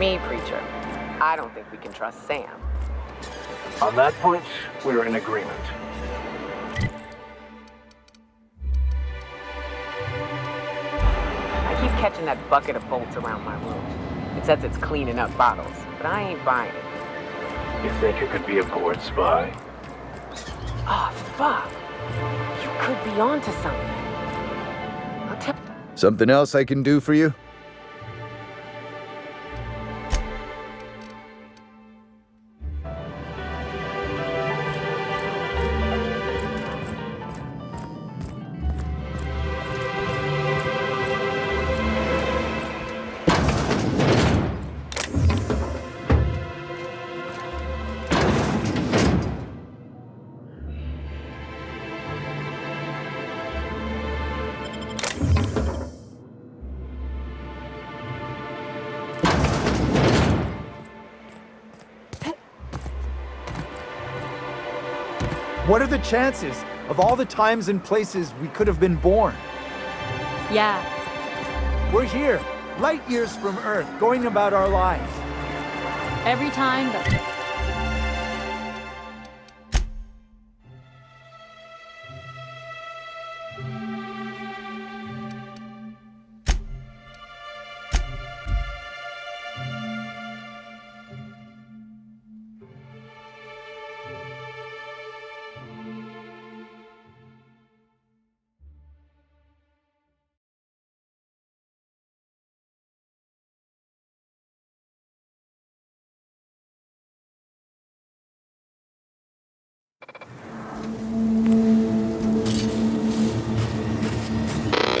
me, Preacher. I don't think we can trust Sam. On that point, we're in agreement. I keep catching that bucket of bolts around my room. It says it's cleaning up bottles, but I ain't buying it. You think you could be a board spy? Oh, fuck. You could be onto something. I'll tell... Something else I can do for you? What are the chances of all the times and places we could have been born? Yeah. We're here, light years from Earth, going about our lives. Every time, but...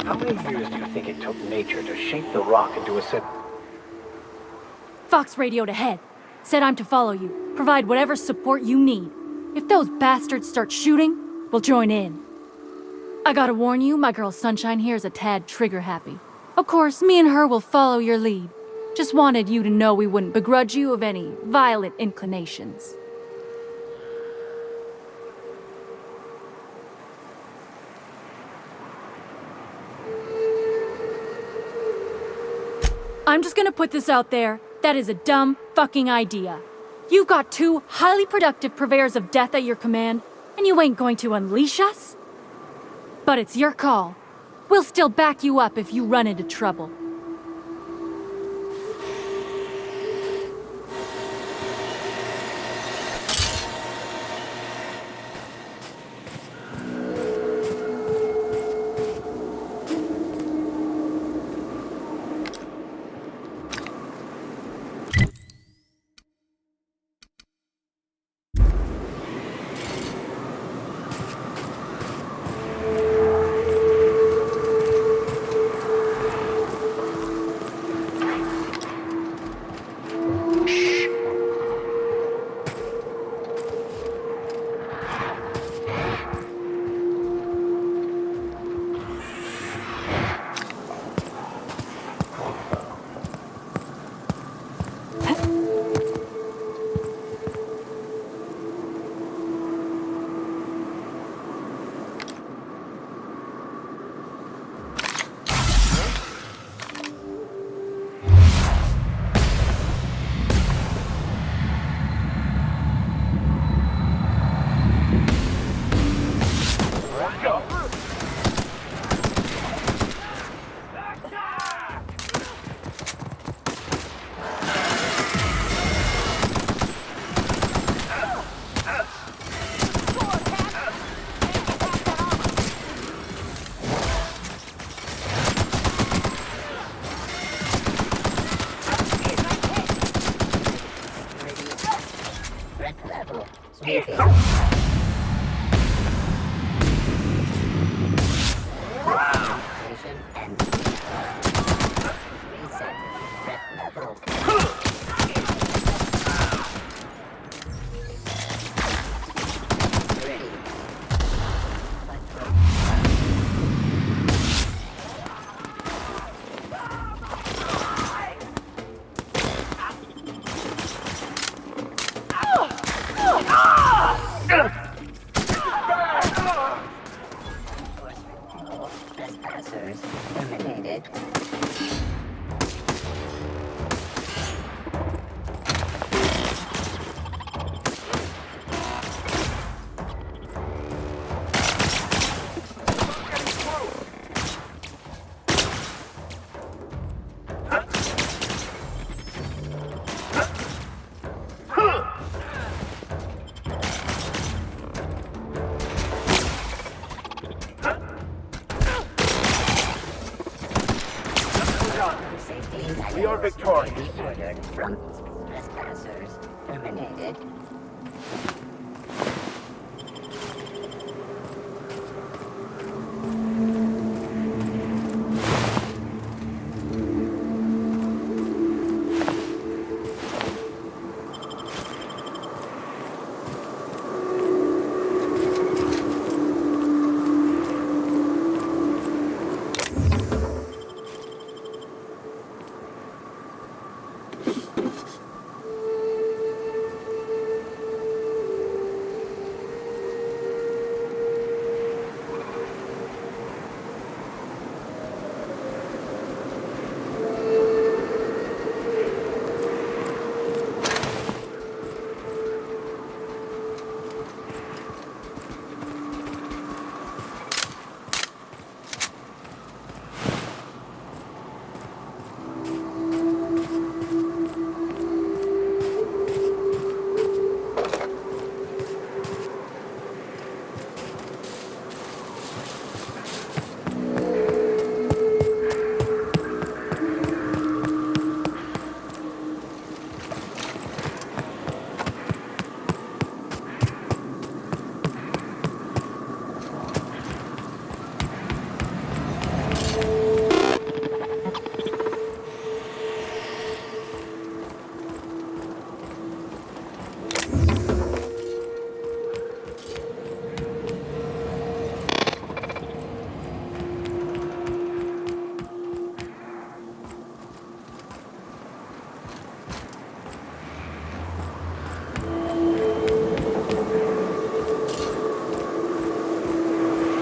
How many years do you think it took nature to shape the rock into a set? Fox radioed ahead. Said I'm to follow you. Provide whatever support you need. If those bastards start shooting, we'll join in. I gotta warn you, my girl Sunshine here is a tad trigger-happy. Of course, me and her will follow your lead. Just wanted you to know we wouldn't begrudge you of any violent inclinations. I'm just gonna put this out there. That is a dumb fucking idea. You've got two highly productive purveyors of death at your command, and you ain't going to unleash us? But it's your call. We'll still back you up if you run into trouble. victorious. Trespassers terminated.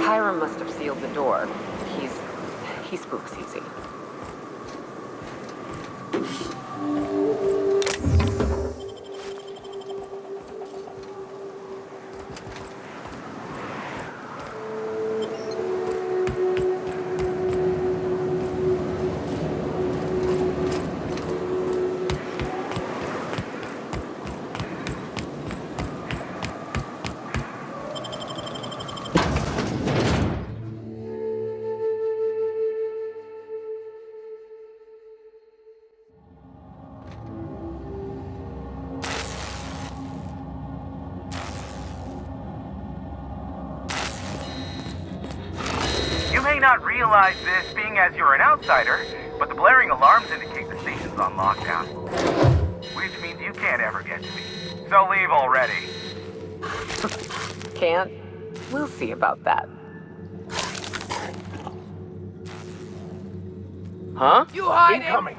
Hiram must have sealed the door. He spooks easy. You may not realize this, being as you're an outsider, but the blaring alarms indicate the station's on lockdown. Which means you can't ever get to me. So leave already. Can't? We'll see about that. Huh? You hiding? Incoming.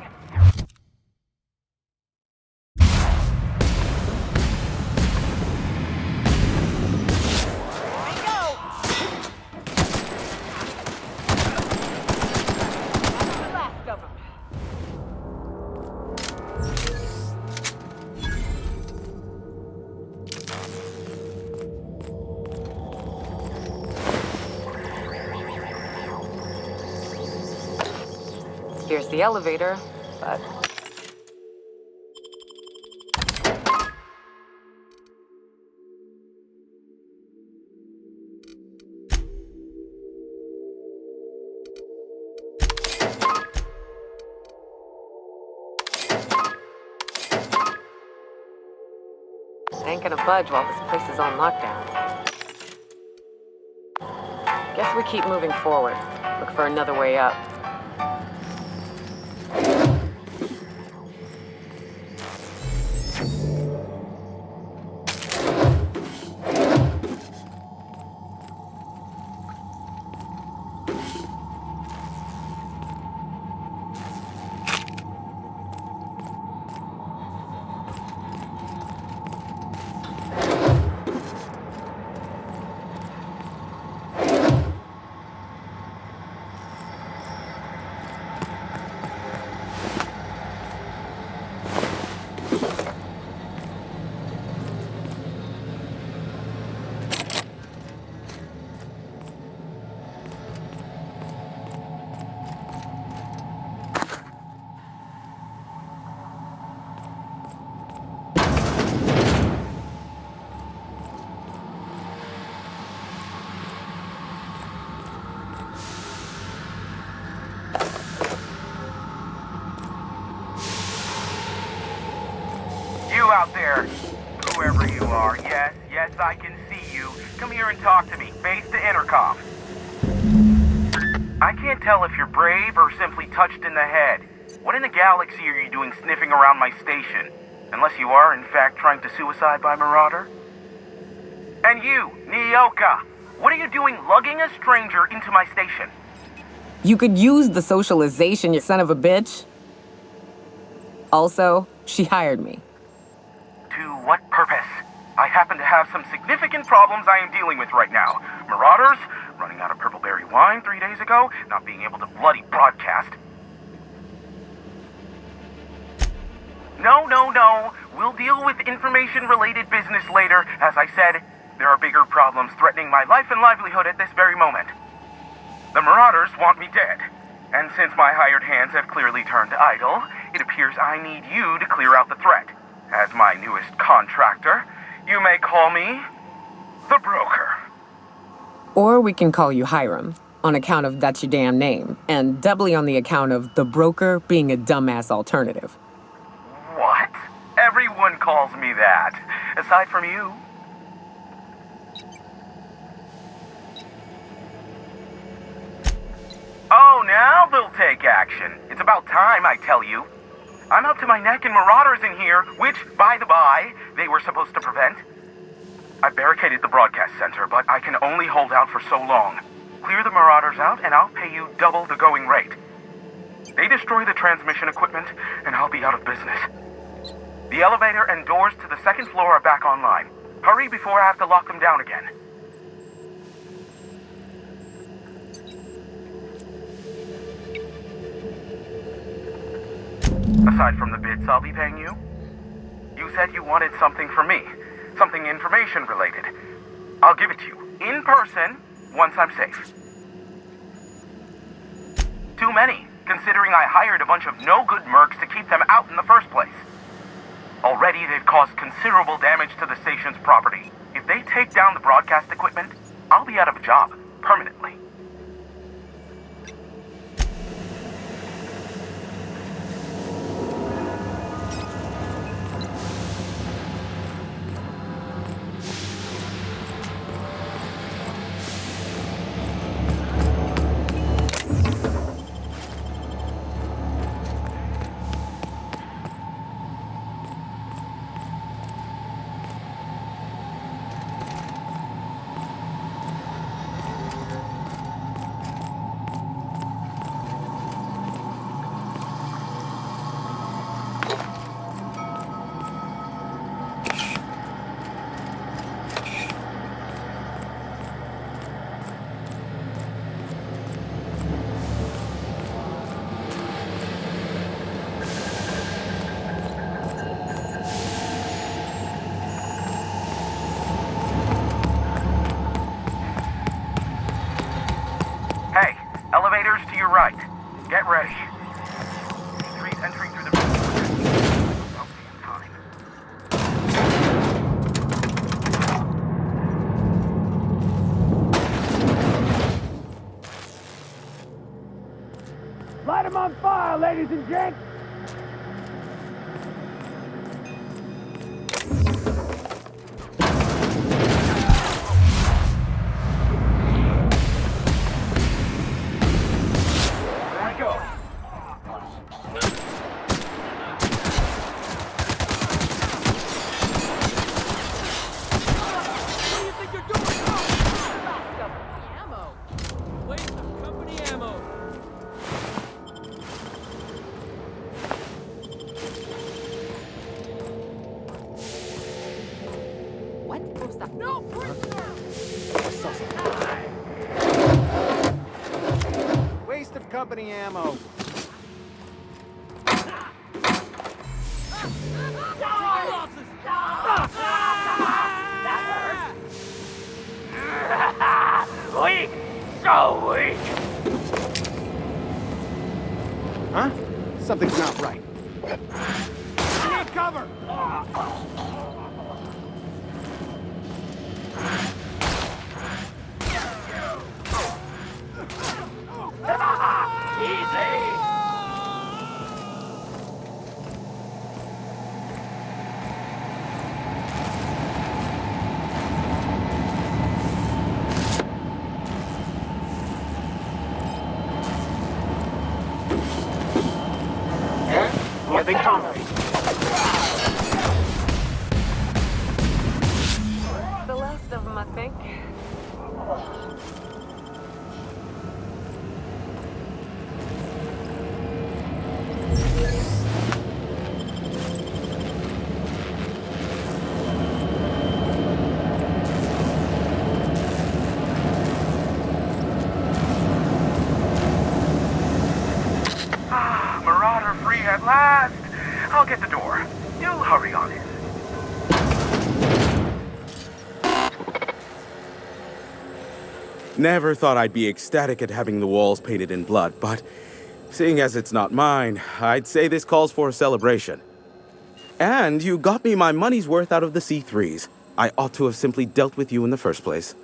Here's the elevator, but... ain't gonna budge while this place is on lockdown. Guess we keep moving forward. Look for another way up. out there? Whoever you are, yes, I can see you. Come here and talk to me. Face to intercom. I can't tell if you're brave or simply touched in the head. What in the galaxy are you doing sniffing around my station? Unless you are, in fact, trying to suicide by Marauder? And you, Nyoka, what are you doing lugging a stranger into my station? You could use the socialization, you son of a bitch. Also, she hired me. To what purpose? I happen to have some significant problems I am dealing with right now. Marauders, running out of purple berry wine 3 days ago, not being able to bloody broadcast. No. We'll deal with information-related business later. As I said, there are bigger problems threatening my life and livelihood at this very moment. The Marauders want me dead. And since my hired hands have clearly turned idle, it appears I need you to clear out the threat. As my newest contractor, you may call me the Broker. Or we can call you Hiram, on account of that's your damn name, and doubly on the account of the Broker being a dumbass alternative. What? Everyone calls me that, aside from you. Oh, now they'll take action. It's about time, I tell you. I'm up to my neck in Marauders in here, which, by the by, they were supposed to prevent. I barricaded the broadcast center, but I can only hold out for so long. Clear the Marauders out, and I'll pay you double the going rate. They destroy the transmission equipment, and I'll be out of business. The elevator and doors to the second floor are back online. Hurry before I have to lock them down again. Aside from the bits I'll be paying you, you said you wanted something from me. Something information related. I'll give it to you, in person, once I'm safe. Too many, considering I hired a bunch of no-good mercs to keep them out in the first place. Already they've caused considerable damage to the station's property. If they take down the broadcast equipment, I'll be out of a job, permanently. Elevators to your right. Get ready. Street entering through the about damn time. Light them on fire, ladies and gents! Waste of company ammo. Weak! So weak! Huh? Something's not right. I need cover! Big Tom. The last of them, I think. Marauder free at last. I'll get the door. You hurry on in. Never thought I'd be ecstatic at having the walls painted in blood, but seeing as it's not mine, I'd say this calls for a celebration. And you got me my money's worth out of the C3s. I ought to have simply dealt with you in the first place.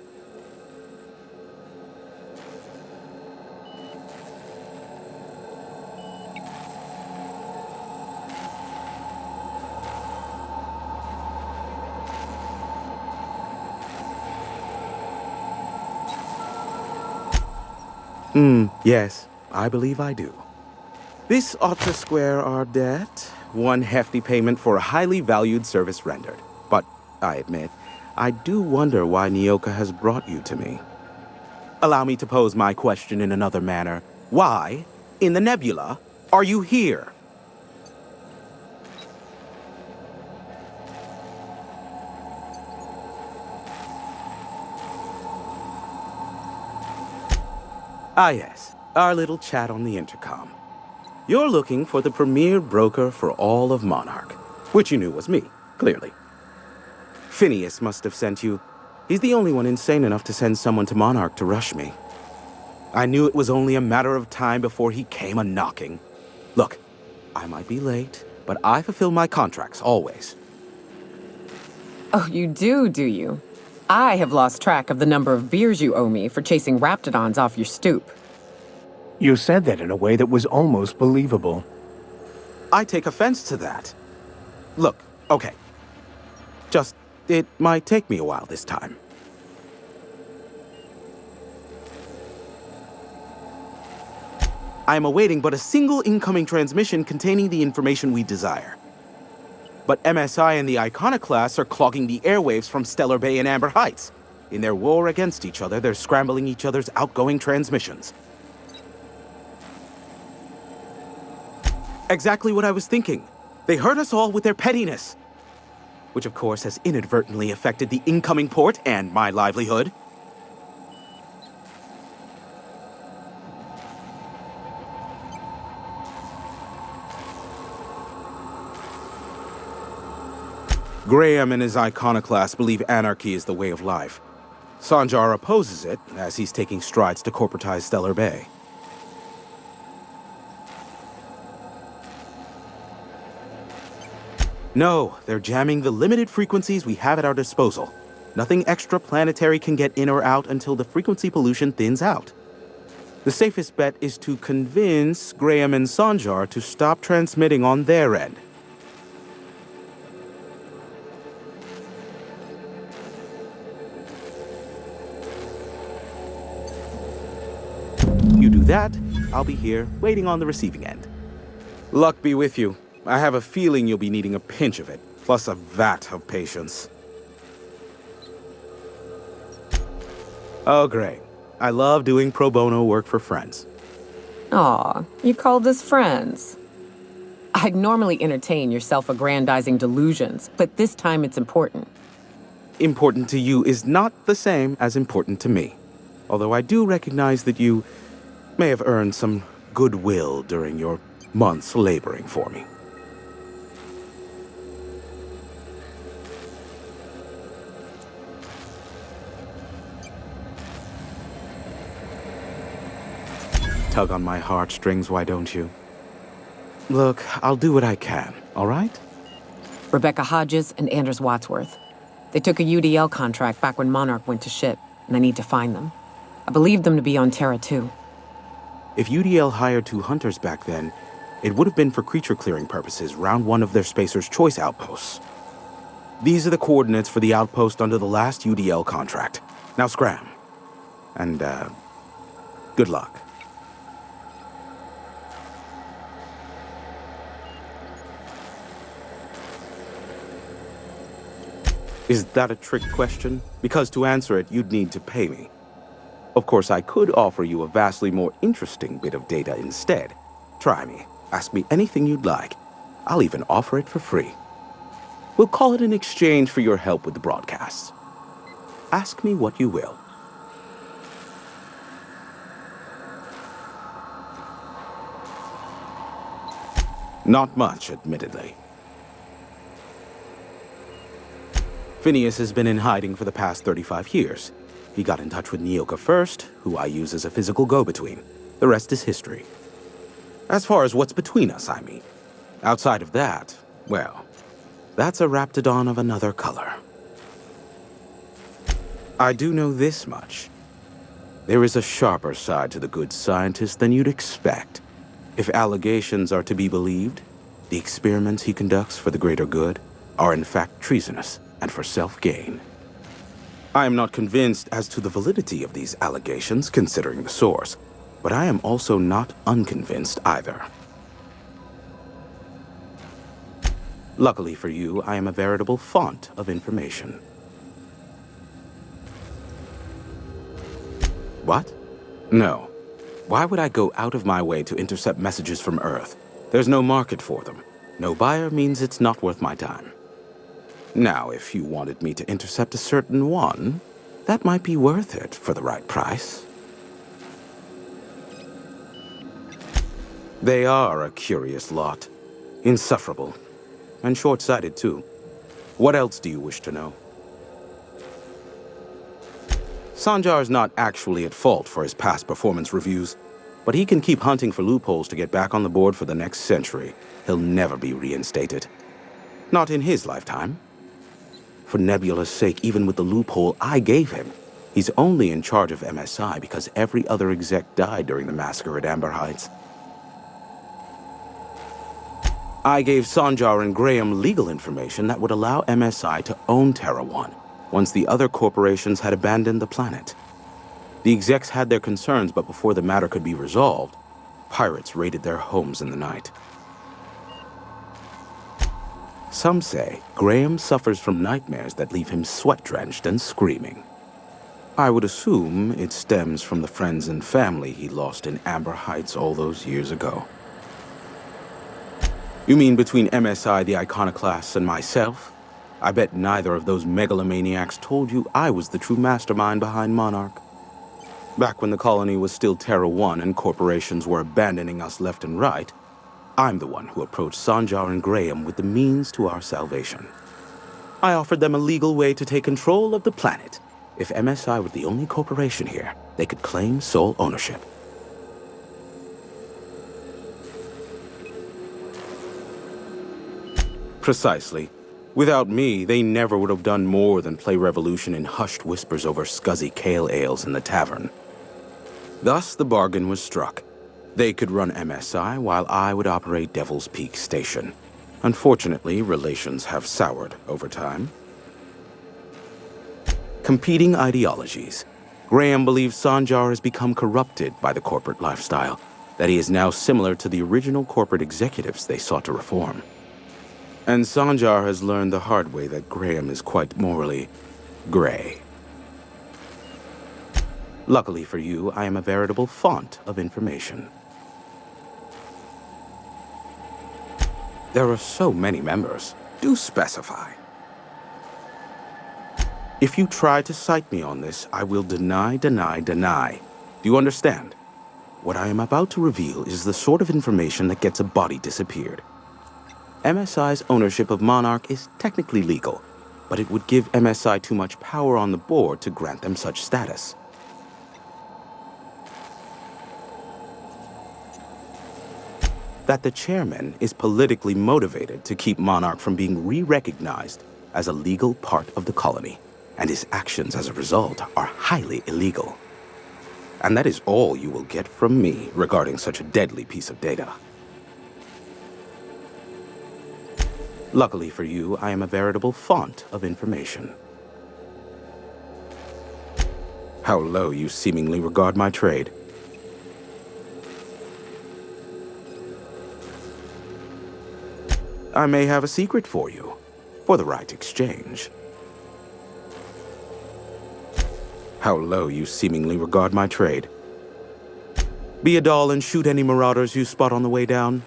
Yes, I believe I do. This ought to square our debt. One hefty payment for a highly valued service rendered. But, I admit, I do wonder why Nyoka has brought you to me. Allow me to pose my question in another manner. Why, in the nebula, are you here? Ah yes, our little chat on the intercom. You're looking for the premier broker for all of Monarch, which you knew was me, clearly. Phineas must have sent you. He's the only one insane enough to send someone to Monarch to rush me. I knew it was only a matter of time before he came a-knocking. Look, I might be late, but I fulfill my contracts, always. Oh, you do you? I have lost track of the number of beers you owe me for chasing raptidons off your stoop. You said that in a way that was almost believable. I take offense to that. Look, okay. Just, it might take me a while this time. I am awaiting but a single incoming transmission containing the information we desire. But MSI and the Iconoclasts are clogging the airwaves from Stellar Bay and Amber Heights. In their war against each other, they're scrambling each other's outgoing transmissions. Exactly what I was thinking. They hurt us all with their pettiness. Which of course has inadvertently affected the incoming port and my livelihood. Graham and his iconoclasts believe anarchy is the way of life. Sanjar opposes it, as he's taking strides to corporatize Stellar Bay. No, they're jamming the limited frequencies we have at our disposal. Nothing extraplanetary can get in or out until the frequency pollution thins out. The safest bet is to convince Graham and Sanjar to stop transmitting on their end. You do that, I'll be here, waiting on the receiving end. Luck be with you. I have a feeling you'll be needing a pinch of it, plus a vat of patience. Oh, great. I love doing pro bono work for friends. Aw, you called us friends. I'd normally entertain your self-aggrandizing delusions, but this time it's important. Important to you is not the same as important to me. Although I do recognize that you may have earned some goodwill during your months laboring for me. Tug on my heartstrings, why don't you? Look, I'll do what I can, all right? Rebecca Hodges and Anders Wadsworth. They took a UDL contract back when Monarch went to shit, and I need to find them. I believe them to be on Terra 2. If UDL hired 2 hunters back then, it would have been for creature clearing purposes round one of their Spacer's Choice outposts. These are the coordinates for the outpost under the last UDL contract. Now scram. And, good luck. Is that a trick question? Because to answer it, you'd need to pay me. Of course, I could offer you a vastly more interesting bit of data instead. Try me. Ask me anything you'd like. I'll even offer it for free. We'll call it an exchange for your help with the broadcasts. Ask me what you will. Not much, admittedly. Phineas has been in hiding for the past 35 years. He got in touch with Nyoka first, who I use as a physical go-between. The rest is history. As far as what's between us, I mean. Outside of that, well, that's a raptidon of another color. I do know this much. There is a sharper side to the good scientist than you'd expect. If allegations are to be believed, the experiments he conducts for the greater good are in fact treasonous and for self-gain. I am not convinced as to the validity of these allegations, considering the source, but I am also not unconvinced either. Luckily for you, I am a veritable font of information. What? No. Why would I go out of my way to intercept messages from Earth? There's no market for them. No buyer means it's not worth my time. Now, if you wanted me to intercept a certain one, that might be worth it for the right price. They are a curious lot. Insufferable. And short-sighted, too. What else do you wish to know? Sanjar's not actually at fault for his past performance reviews, but he can keep hunting for loopholes to get back on the board for the next century. He'll never be reinstated. Not in his lifetime. For Nebula's sake, even with the loophole I gave him, he's only in charge of MSI because every other exec died during the massacre at Amber Heights. I gave Sanjar and Graham legal information that would allow MSI to own Terra 1 once the other corporations had abandoned the planet. The execs had their concerns, but before the matter could be resolved, pirates raided their homes in the night. Some say Graham suffers from nightmares that leave him sweat-drenched and screaming. I would assume it stems from the friends and family he lost in Amber Heights all those years ago. You mean between MSI, the Iconoclasts, and myself? I bet neither of those megalomaniacs told you I was the true mastermind behind Monarch. Back when the colony was still Terra 1 and corporations were abandoning us left and right, I'm the one who approached Sanjar and Graham with the means to our salvation. I offered them a legal way to take control of the planet. If MSI were the only corporation here, they could claim sole ownership. Precisely. Without me, they never would have done more than play Revolution in hushed whispers over scuzzy kale ales in the tavern. Thus, the bargain was struck. They could run MSI while I would operate Devil's Peak Station. Unfortunately, relations have soured over time. Competing ideologies. Graham believes Sanjar has become corrupted by the corporate lifestyle, that he is now similar to the original corporate executives they sought to reform. And Sanjar has learned the hard way that Graham is quite morally gray. Luckily for you, I am a veritable font of information. There are so many members. Do specify. If you try to cite me on this, I will deny. Do you understand? What I am about to reveal is the sort of information that gets a body disappeared. MSI's ownership of Monarch is technically legal, but it would give MSI too much power on the board to grant them such status. That the chairman is politically motivated to keep Monarch from being re-recognized as a legal part of the colony, and his actions as a result are highly illegal. And that is all you will get from me regarding such a deadly piece of data. Luckily for you, I am a veritable font of information. How low you seemingly regard my trade. I may have a secret for you, for the right exchange. How low you seemingly regard my trade. Be a doll and shoot any marauders you spot on the way down.